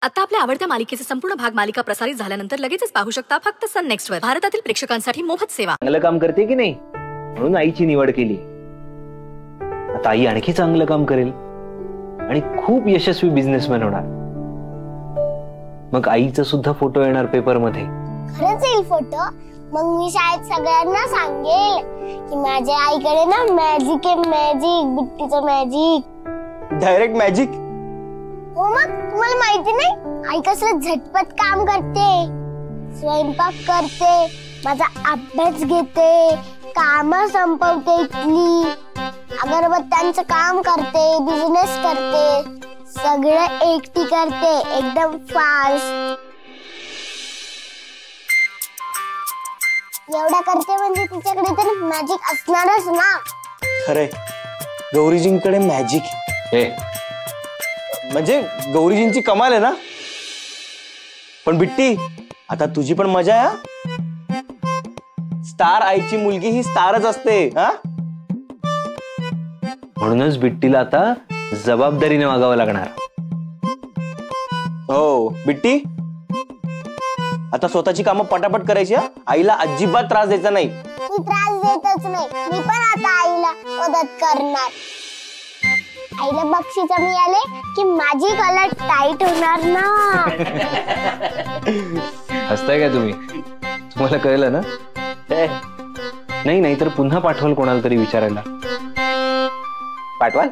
आता आपल्या आवडत्या मालिकेचे संपूर्ण भाग मालिका प्रसारित झाल्यानंतर लगेचच पाहू शकता फक्त सन नेक्स्ट वर. भारतातील प्रेक्षकांसाठी मोफत सेवा. चांगलं काम करते की नाही म्हणून आईची निवड केली. आता आई आणखी चांगलं काम करेल आणि खूप यशस्वी बिझनेसमॅन होणार. मग आईचा सुद्धा फोटो येणार पेपर मध्ये. खरंच येईल फोटो? मग मी शाळेत सगळ्यांना सांगेल की माझ्या आईकडे ना मॅजिक आहे, मॅजिक, बिट्टीचं मॅजिक. Direct magic? हो, मग तुम्हाला माहिती नाही आई कसलं झटपट काम करते, स्वयंपाक करते, माझा अभ्यास घेते, काम संपवते, इथली अगरबत्त्यांचं काम करते, बिझनेस करते, सगळं एकटी करते, एकदम फास्ट. एवढा करते म्हणजे तिच्याकडे तर मॅजिक असणारच ना. खरंय, गौरीजींकडे मॅजिक आहे. म्हणजे गौरीजींची कमाल आहे ना. पण बिट्टी, आता तुझी पण मजा आहे. स्टार आईची मुलगी ही स्टारच असते. हा, म्हणूनच बिट्टीला आता जबाबदारीने वागावं लागणार. हो बिट्टी, आता स्वतःची कामं पटापट करायची. आईला अजिबात त्रास द्यायचा नाही. मी त्रास देतच नाही. मी पण आता आईला मदत करणार. आईला बक्षीस मिळाले की माझी कलर टाईट होणार ना. हसताय का तुम्ही? तुम्हाला कळलं ना? नाही नाही तर पुन्हा पाठवाल कोणाला तरी विचारायला. पाठवाल?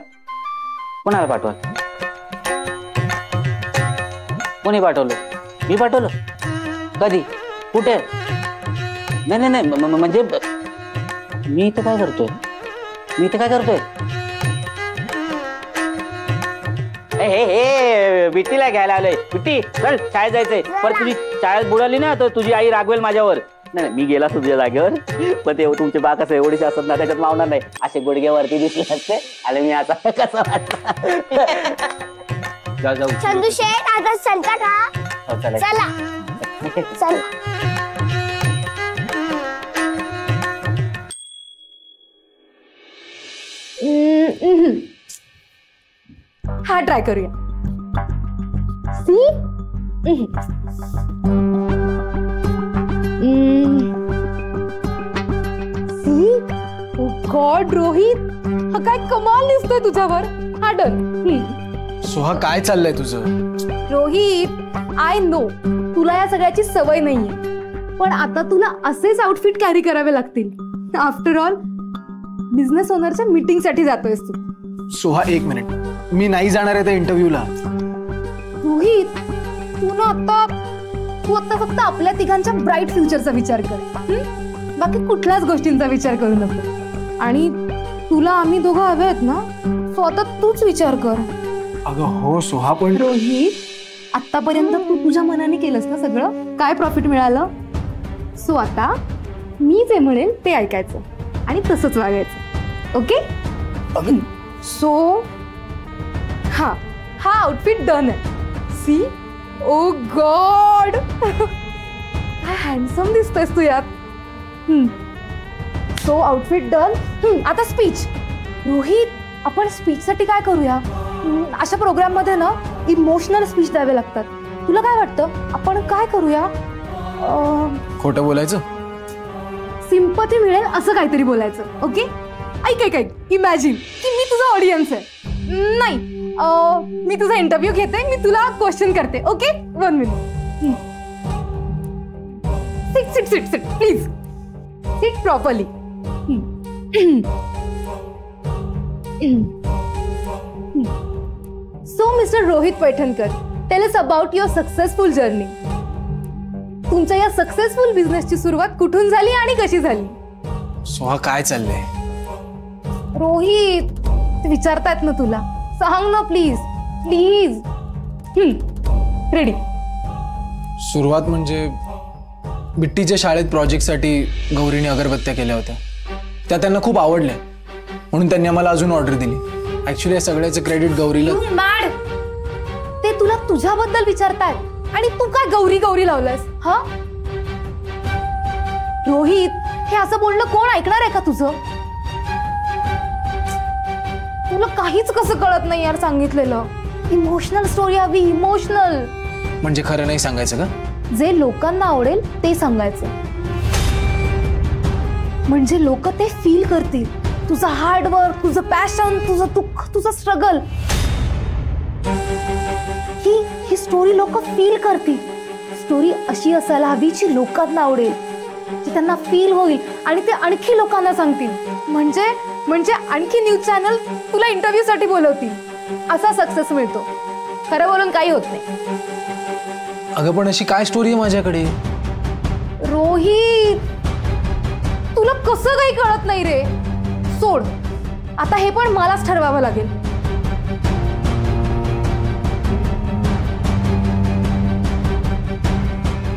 कोणाला पाठवाल? कोणी पाठवलं? मी पाठवलं? कधी? कुठे? नाही नाही नाही, म्हणजे मी इथं काय करतोय? हे बिट्टीला घ्यायला आलोय. बिट्टी चल, शाळेत जायचंय. पण तुझी शाळेत बुडाली ना तर तुझी आई रागवेल माझ्यावर. नाही मी गेला तुझ्या जागेवर, पण ते तुमचे बा कसं एवढीच असत ना, त्याच्यात मावणार नाही. असे गुडघ्यावरती दिसले असते आणि मी आता कसं वाटलं. चंदू शेठ, आता चलता का? चला चला. हा ट्राय करूया. गॉड रोहित, हा काय कमाल दिसतोय तुझ्यावर. हा डन. सोहा, काय चाललंय तुझं? रोहित, आय नो तुला या सगळ्याची सवय नाहीये, पण आता तुला असेच आउटफिट कॅरी करावे लागतील. आफ्टर ऑल बिझनेस ओनरच्या मीटिंग साठी जातोयस तू. सोहा, एक मिनिट, मी नाही जाणार आहे त्या इंटरव्ह्यूला. रोहित, तू आता फक्त आपल्या तिघांच्या ब्राईट फ्युचरचा विचार कर. बाकी कुठल्याच गोष्टींचा विचार करू नको. आणि तुला आम्ही दोघं हवे आहेत ना, सो आता तूच विचार कर. अगं हो सोहा, पण रोहित, आतापर्यंत तू तुझ्या मनाने केलंस ना सगळं. काय प्रॉफिट मिळालं? सो आता मी जे म्हणेल ते ऐकायचं आणि तसंच वागायचं. ओके? सो हा आउटफिट डन आहे. सी, ओ गॉड, काय हँडसम दिसतोयस तू यात. So outfit done. आता स्पीच. रोहित, आपण स्पीच साठी काय करूया? अशा प्रोग्राम मध्ये ना इमोशनल स्पीच द्यावे लागतात. तुला काय वाटतं, आपण काय करूया? खोटं बोलायचं? सिंपथी मिळेल असं काहीतरी बोलायचं. ओके? ऐक, इमॅजिन की मी तुझा ऑडियन्स आहे. नाही, मी तुझा इंटरव्ह्यू घेते, मी तुला क्वेश्चन करते. Okay? 1 minute. Sit please. Sit properly. So mister Rohit Paithankar, tell us about your successful journey. तुमच्या या सक्सेसफुल बिझनेसची सुरुवात कुठून झाली आणि कशी झाली? सोहा, काय चाललंय? रोहित, विचारतायत ना तुला, सांग ना प्लीज. रेडी. सुरुवात म्हणजे बिट्टीच्या शाळेत प्रोजेक्टसाठी गौरीने अगरबत्त्या केल्या होत्या. त्या त्यांना खूप आवडल्या, म्हणून त्यांनी आम्हाला अजून ऑर्डर दिली. ऍक्च्युली या सगळ्याचं क्रेडिट गौरीला. मॅड, ते तुला तुझ्याबद्दल विचारतायत आणि तू काय गौरी लावलंस? हा रोहित, हे असं बोलणं कोण ऐकणार आहे का तुझं? तुला काहीच कसं कळत नाही यार सांगितलेलं. इमोशनल स्टोरी हवी, इमोशनल. म्हणजे खरं नाही सांगायचं का? जे लोकांना आवडेल ते सांगायचं, म्हणजे लोक ते फील करतील. तुझं हार्डवर्क, तुझं पॅशन, तुझं दुःख, तुझं स्ट्रगल, ही स्टोरी लोक फील करतील. स्टोरी अशी असायला हवी जी लोकांना आवडेल, जी त्यांना फील होईल आणि ते आणखी लोकांना सांगतील. म्हणजे आणखी न्यूज चॅनल तुला इंटरव्ह्यू साठी बोलवतील. असा सक्सेस मिळतो. खरं बोलून काही होत नाही. अगं पण अशी काय स्टोरी आहे माझ्याकडे? रोहित, तुला कसं काही कळत नाही रे. सोड आता, हे पण मलाच ठरवावं लागेल.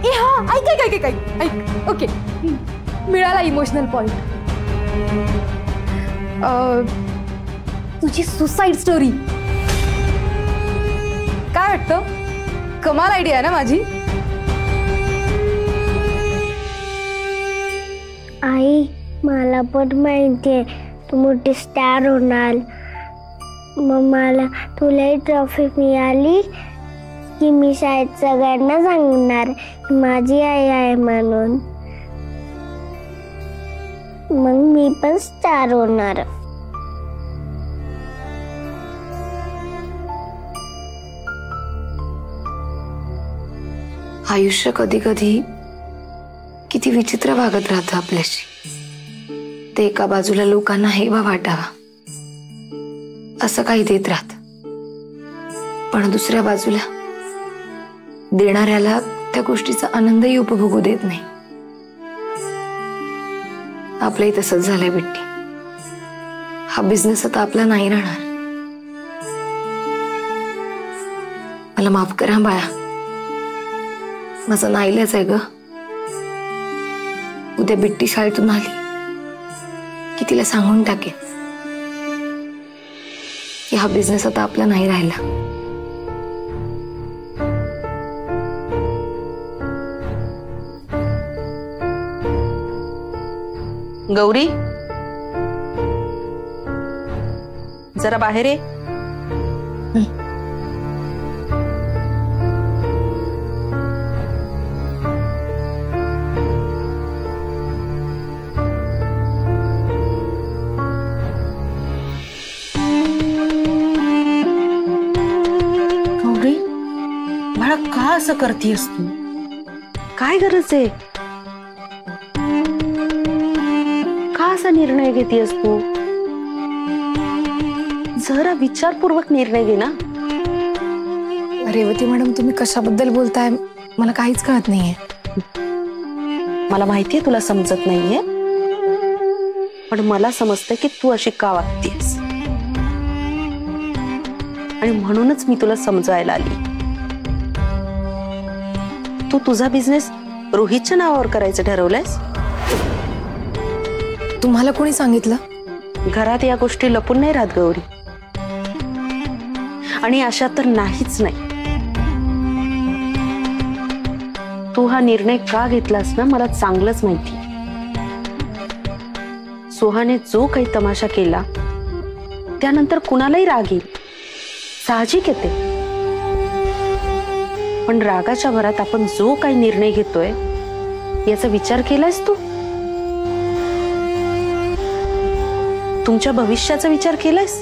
ए हा, ऐक. ओके, मिळाला इमोशनल पॉइंट. तुझी सुसाईड स्टोरी. काय वाटतं? कमाल आयडिया आहे ना माझी? आई, मला पण माहितीये तू मोठी स्टार होणार. मग मला तुलाही ट्रॉफी मिळाली की मी शाळेत सगळ्यांना सांगणार माझी आई आहे म्हणून. मग मी पण स्टार होणार. आयुष्य कधी कधी किती विचित्र वागत राहतं आपल्याशी. ते एका बाजूला लोकांना हेवा वाटावा असं काही देत राहत, पण दुसऱ्या बाजूला देणाऱ्याला त्या गोष्टीचा आनंदही उपभोगू देत नाही. आपलंही तसंच झालंय बिट्टी. हा बिझनेस आता आपला नाही राहणार. मला माफ करा बाळा, माझा नाईलाज आहे ग. उद्या बिट्टी शाळेतून आली की तिला सांगून टाकेन की हा बिझनेस आता आपला नाही राहिला. गौरी, जरा बाहेर ये. गौरी, बाळा का असं करतेस तू? काय गरज आहे? का असा निर्णय घेतेस तू? जरा विचारपूर्वक निर्णय घे ना. रेवती मॅडम, तुम्ही कशाबद्दल बोलताय मला काहीच कळत नाहीये. मला माहितीये तुला समजत नाहीये, पण मला समजतं की तू अशी का वागतेस, आणि म्हणूनच मी तुला समजायला आली. तू तुझा बिझनेस रोहितच्या नावावर करायचं ठरवलंयस. तुम्हाला कोणी सांगितलं? घरात या गोष्टी लपून नाही राहत गौरी, आणि अशा तर नाहीच नाही. तू हा निर्णय का घेतलास ना मला चांगलंच माहिती. सोहाने जो काही तमाशा केला त्यानंतर कुणालाही राग येईल, साहजिक येते. पण रागाच्या भरात आपण जो काही निर्णय घेतोय याचा विचार केलायस तू? तुमच्या भविष्याचा विचार केलायस?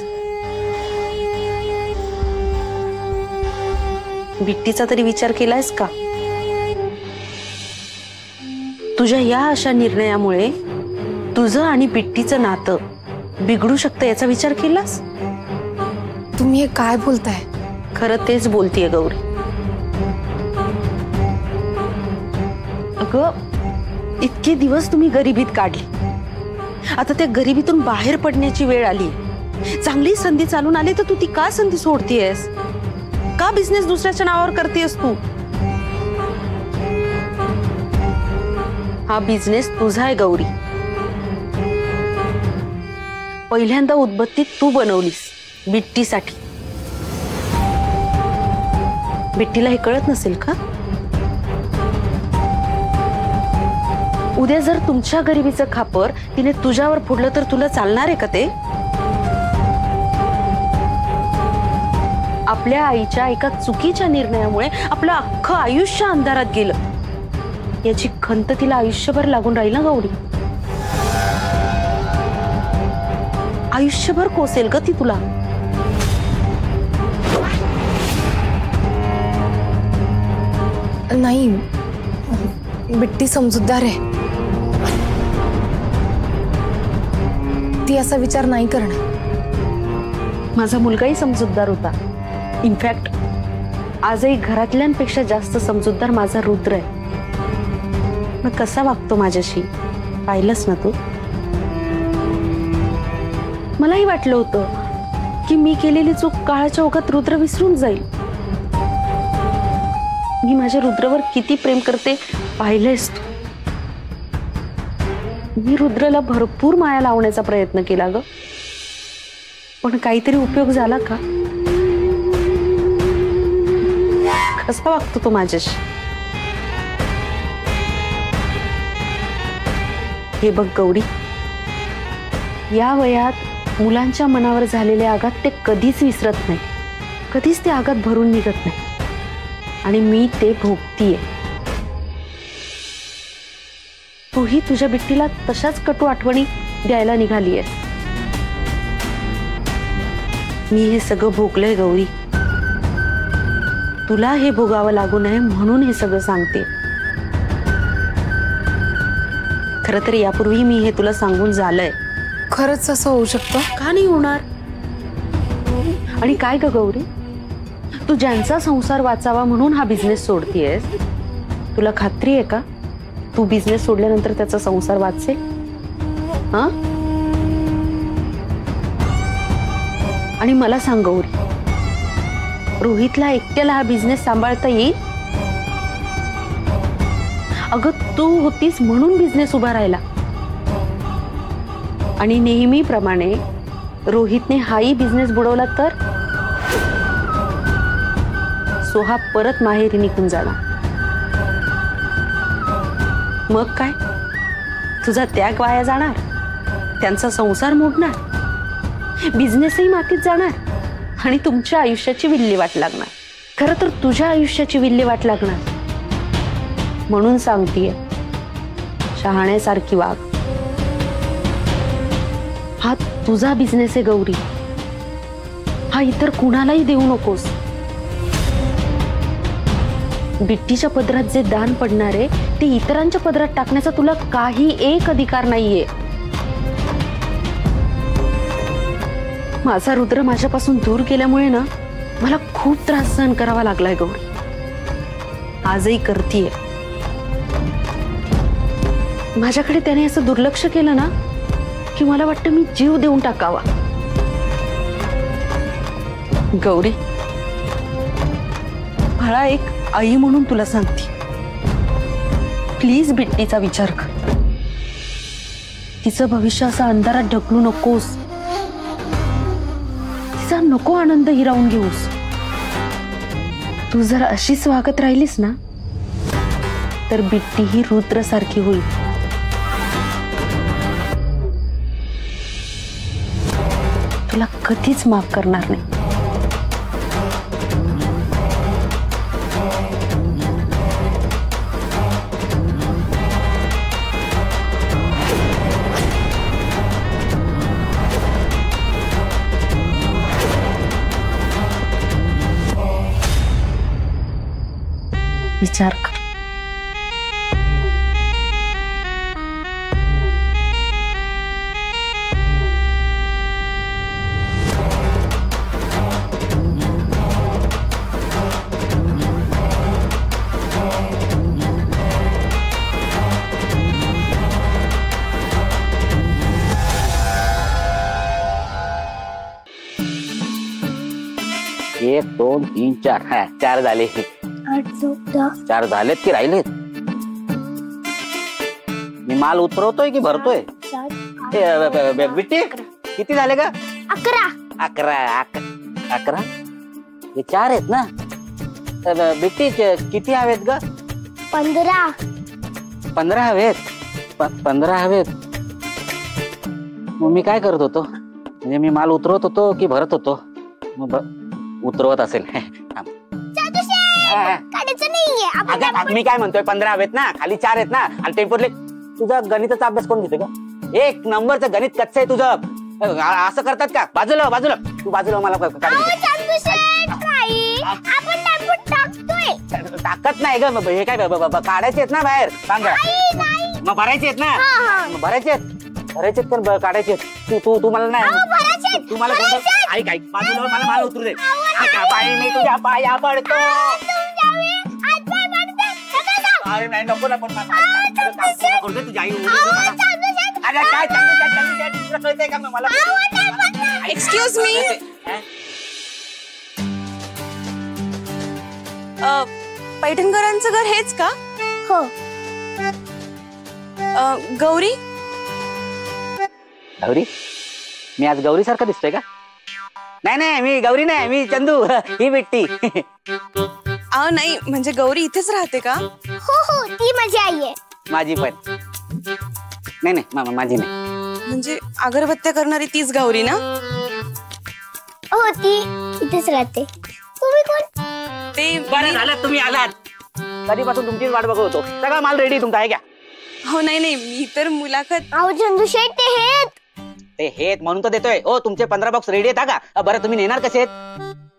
बिट्टीचा तरी विचार केलायस का? तुझ्या या अशा निर्णयामुळे तुझं आणि बिट्टीचं नातं बिघडू शकतं याचा विचार केलास? तुम्ही हे काय बोलताय? खरं तेच बोलतीये गौरी. अगं, इतके दिवस तुम्ही गरिबीत काढली, आता त्या गरिबीतून बाहेर पडण्याची वेळ आली. चांगली संधी चालून आली तर तू ती का संधी सोडतीयस? का बिझनेस दुसऱ्याच्या नावावर करतेस तू? हा बिझनेस तुझा आहे गौरी. पहिल्यांदा उदबत्ती तू बनवलीस बिट्टीसाठी. बिट्टीला हे कळत नसेल का? उद्या जर तुमच्या गरिबीचं खापर तिने तुझ्यावर फोडलं तर तुला चालणार आहे का ते? आपल्या आईच्या एका चुकीच्या निर्णयामुळे आपलं अख्खं आयुष्य अंधारात गेलं, याची खंत तिला आयुष्यभर लागून राहील ना गौरी. आयुष्यभर कोसेल ग ती तुला. नाही, बिट्टी समजूतदार आहे. ती असा विचार नाही करणार. माझा मुलगाही समजूतदार होता. इनफॅक्ट आजही घरातल्यांपेक्षा जास्त समजूतदार माझा रुद्र आहे. मग कसा वागतो माझ्याशी पाहिलंच ना तू. मलाही वाटलं होतं की मी केलेली चूक काळाच्या ओघात रुद्र विसरून जाईल. मी माझ्या रुद्रवर किती प्रेम करते पाहिलंयस तू. मी रुद्रला भरपूर माया लावण्याचा प्रयत्न केला ग, पण काहीतरी उपयोग झाला का? कसा वागतो तो माझ्याशी. हे बघ गौरी, या वयात मुलांच्या मनावर झालेले आघात ते कधीच विसरत नाही, कधीच ते आघात भरून निघत नाही, आणि मी ते भोगतीये. तूही तुझ्या बिट्टीला तशाच कटू आठवणी द्यायला निघालीये. मी हे सगळं भोगलंय गौरी. तुला हे भोगावं लागू नये म्हणून हे सगळं सांगते. खरं तर यापूर्वी मी हे तुला सांगून झालंय. खरंच असं होऊ शकतं? का नाही होणार. आणि काय ग गौरी, तू ज्यांचा संसार वाचावा म्हणून हा बिझनेस सोडतीयस, तुला खात्री आहे का तू बिझनेस सोडल्यानंतर त्याचा संसार वाचेल? हा? आणि मला सांग गौरी, रोहितला एकट्याला हा बिझनेस सांभाळता येईल? अगं तू होतीस म्हणून बिझनेस उभा राहिला, आणि नेहमीप्रमाणे रोहितने हाही बिझनेस बुडवला तर सोहा परत माहेरी निघून जाणार. मग काय, तुझा त्याग वाया जाणार, त्यांचा संसार मोडणार, बिझनेसही मातीत जाणार, आणि तुमच्या आयुष्याची विल्हेवाट लागणार. खरं तर तुझ्या आयुष्याची विल्हेवाट लागणार. म्हणून सांगतीये, शहाण्यासारखी वाग. हा तुझा बिझनेस आहे गौरी, हा इतर कुणालाही देऊ नकोस. बिट्टीच्या पदरात जे दान पडणार आहे ते इतरांच्या पदरात टाकण्याचा तुला काही एक अधिकार नाहीये. माझा रुद्र माझ्यापासून दूर गेल्यामुळे ना मला खूप त्रास सहन करावा लागलाय गौरी. आजही करतीये. माझ्याकडे त्याने असं दुर्लक्ष केलं ना की मला वाटतं मी जीव देऊन टाकावा. गौरी, मला एक आई म्हणून तुला सांगते, प्लीज बिट्टीचा विचार कर. तिचं भविष्य असं अंधारात ढकलू नकोस. तिचा नको आनंद हिरावून घेऊस. तू जर अशीच वागत राहिलीस ना तर बिट्टी ही रुद्र सारखी होईल. तुला कधीच माफ करणार नाही. विचार कर. एक दोन तीन चार, हा 4 झाले. 8 9 10 4 झालेत की राहिलेत? मी माल उतरवतोय की भरतोय? 7 बिट्टी किती झाले का? 11 11. हे 4 आहेत ना? बिट्टी किती हवेत ग? 15 हवेत. 15 हवेत. मग मी काय करत होतो? म्हणजे मी माल उतरवत होतो की भरत होतो? उतरवत असेल. काढायचं नाहीये आपण अगं मी काय म्हणतोय 15 हवेत ना, खाली 4 आहेत ना, आणि टेम्पोतले. तुझा गणिताचा अभ्यास कोण घेते का? 1 नंबरचं गणित कच्चं आहे तुझं. असं करतात का? बाजूला बाजूला तू बाजूला मला आपण टाकत नाही ग. हे काय काढायचे आहेत ना बाहेर सांगा. मग भरायचे आहेत ना, भरायचे तर काढायचे. तू मला नाही तू मला ऐक बाजूला मला माल उतरू दे. मी तुझ्या पाया पडतो. अरे नाही नको ना, पण तुझी आई काय कळतंय का मला? एक्सक्यूज मी, पैठणकरांचं घर हेच का? हो. गौरी गौरी? मी आज गौरी सारखा दिसतोय का? नाही मी गौरी नाही, मी चंदू. ही बिट्टी. नाही म्हणजे गौरी इथेच राहते का? हो ती माझी आई आहे. माझी पण नाही माझी नाही. म्हणजे अगरबत्त्या करणारी तीच गौरी ना? हो ती इथेच राहते. तुम्ही कोण? ते बरं झालं तुम्ही आलात. कधीपासून तुमचीच वाट बघत होतो. सगळा माल रेडी तुमचा आहे का? हो नाही मी तर मुलाखत. अहो चंदू शेठ ते हेत म्हणून तर देतोय. ओ तुमचे 15 बॉक्स रेडी आहेत का? बरं तुम्ही नेणार कसे आहेत?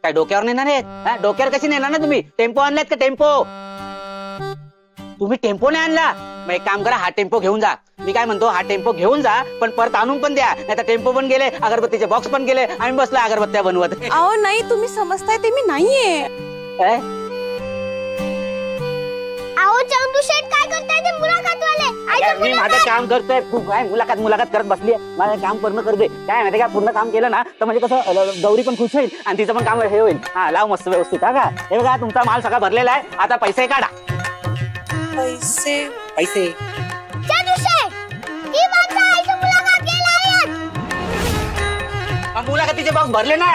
काय डोक्यावर नेणार आहेत? डोक्यावर कशी नेणार ना तुम्ही? टेम्पो आणलात का? टेम्पो तुम्ही टेम्पो नाही आणला? मग एक काम करा, हा टेम्पो घेऊन जा. मी काय म्हणतो, हा टेम्पो घेऊन जा, पण परत आणून पण द्या. नाही तर टेम्पो पण गेले, अगरबत्तीचे बॉक्स पण गेले, आम्ही बसलो अगरबत्त्या बनवत. अहो नाही तुम्ही समजताय ते मी नाहीये. अहो चंदू शेठ काय करताय ते मुलाखतवाले? मी माझं काम करतोय. काय मुलाखत करत बसली. माझं काम पूर्ण करते. काय माहिती का, पूर्ण काम केलं ना तर म्हणजे कसं गौरी पण खुश होईल आणि तिचं पण काम हे होईल. हा लाव मस्त व्यवस्थित. हा का? हे बघा तुमचा माल सगळा भरलेला आहे. आता पैसे काढा. पैसे चंदू शेठ ती माझ्या आईची मुलाखत घ्यायला आल्यात. मुलाखतीचे बॉक्स भरले ना.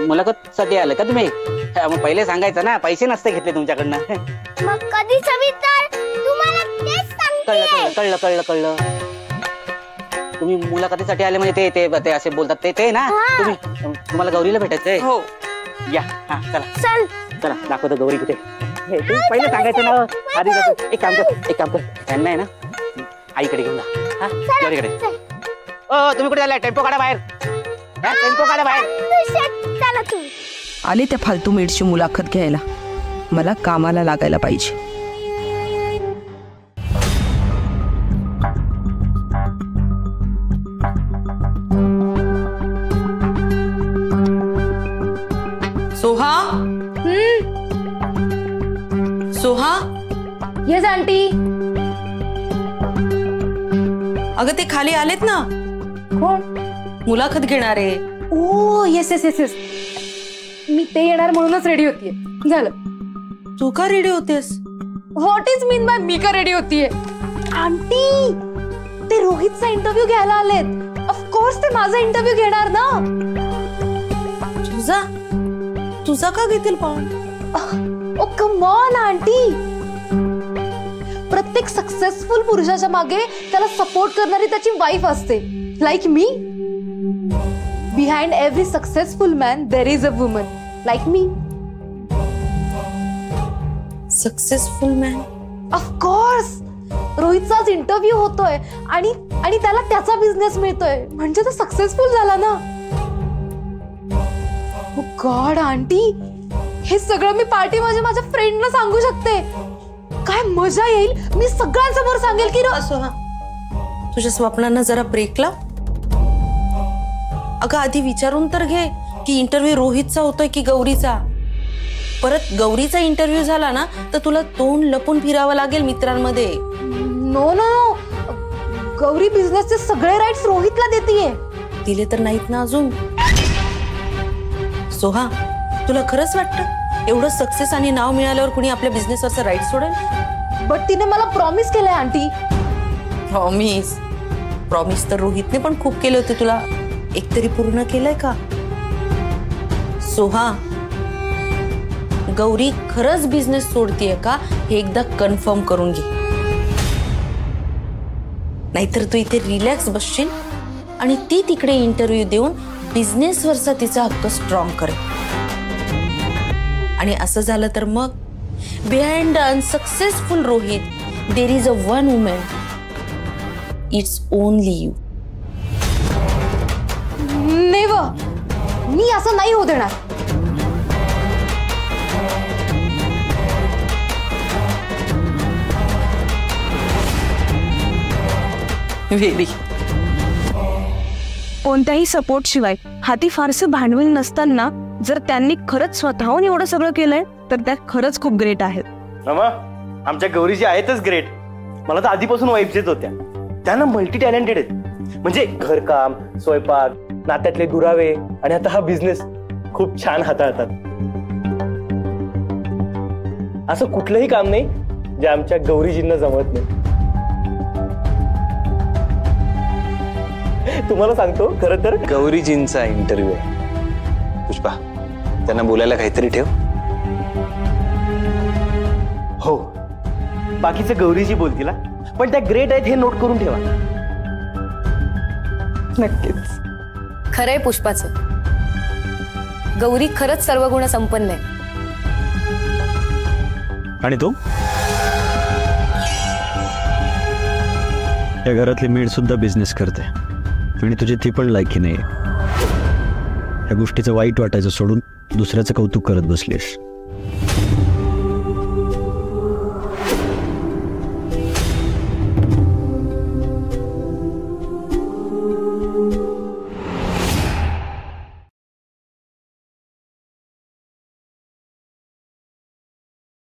मुलाखत साठी आलं का तुम्ही? मग पहिले सांगायचं ना, पैसे नसते घेतले तुमच्याकडनं. मग कधी सविस्तर तुम्हाला तेच सांगते. कळलं. तुम्ही मुलाखतीसाठी आले म्हणजे ते असे बोलतात ते ना. तुम्हाला गौरीला भेटायचंय? हो. या चला दाखवतो गौरी कुठे. पहिले सांगायचं ना आधी. एक काम कर त्यांना आहे ना आईकडे घेऊन जा. गौरीकडे. तुम्ही कुठे आलाय? टेम्पो काढा बाहेर. चला तू. आले त्या फालतू मेडची मुलाखत घ्यायला. मला कामाला लागायला पाहिजे. Soha yes aunty. अगं ते खाली आलेत ना. कोण? मुलाखत घेणारे. ओ येस. मी ते येणार म्हणूनच रेडी होतीये. झालं. तू का रेडी होतेस? व्हॉट इज मीन बाय मी का रेडी होतीये? आंटी ते रोहितचा इंटरव्ह्यू घ्यायला आलेत. ऑफकोर्स ते माझा इंटरव्ह्यू घेणार ना. तुझा का घेतील पण? Oh come on aunty. प्रत्येक सक्सेसफुल पुरुषाच्या मागे त्याला सपोर्ट करणारी त्याची वाईफ असते. Like me. Behind every successful man there is a woman like me. Successful man? Of course. रोहितचाच इंटरव्ह्यू होतोय आणि त्याला त्याचा बिझनेस मिळतोय म्हणजे तो सक्सेसफुल झाला ना. ओ गॉड आंटी, हे सगळं मी पार्टीमध्ये माझ्या फ्रेंडला सांगू शकते. काय मजा येईल. मी सगळ्यांसमोर सांगेल की तुझ्या स्वप्नांना जरा ब्रेक लाव. अगं आधी विचारून तर घे की इंटरव्ह्यू रोहितचा होतोय की गौरीचा. परत गौरीचा इंटरव्ह्यू झाला ना तर तुला तोंड लपून फिरावं लागेल मित्रांमध्ये. नो गौरी बिझनेसचे सगळे राईट्स रोहितला देतीये. दिले तर नाहीत ना अजून. सोहा तुला खरंच वाटतं एवढं सक्सेस आणि नाव मिळाल्यावर कुणी आपल्या बिझनेसवरचं राईट सोडेल? बट तिने मला प्रॉमिस केलंय आंटी. प्रॉमिस तर रोहितने पण खूप केले होते तुला. एकतरी पूर्ण केलंय का? सोहा गौरी खरंच बिझनेस सोडतीये का हे एकदा कन्फर्म करून घे. नाहीतर तू इथे रिलॅक्स बसशील आणि ती तिकडे इंटरव्ह्यू देऊन बिझनेसवरचा तिचा हक्क स्ट्रॉंग करेल. आणि असं झालं तर मग behind the unsuccessful Rohit there is a one woman. It's only you. Never. मी असं नाही होऊ देणार. व्हेरी. कोणत्याही सपोर्ट शिवाय हाती फारसं भांडवल नसताना जर त्यांनी खरंच स्वतःहून एवढं सगळं केलंय तर त्या खरंच खूप ग्रेट आहेत. मामा, आमच्या गौरीजी आहेतच ग्रेट. मला तर आधीपासून वाईब्स येत होत्या. त्यांना मल्टी टॅलेंटेड आहेत. म्हणजे घरकाम, स्वयंपाक, नात्यातले दुरावे आणि आता हा बिझनेस खूप छान हाताळतात. असं कुठलंही काम नाही जे आमच्या गौरीजींना जमत नाही. तुम्हाला सांगतो, खरं तर गौरीजींचा इंटरव्ह्यू आहे. पुष्पा, त्यांना बोलायला काहीतरी ठेव. हो, बाकीचं गौरीजी बोलतील, पण त्या ग्रेट आहेत हे नोट करून ठेवा. नक्कीच. खरंय पुष्पाचं. गौरी खरंच सर्व गुण संपन्न आहे. आणि तो या घरातली मेड सुद्धा बिझनेस करते आणि तुझी ती पण लायकी नाही. या गोष्टीचं वाईट वाटायचं सोडून दुसऱ्याचं कौतुक करत बसलीस.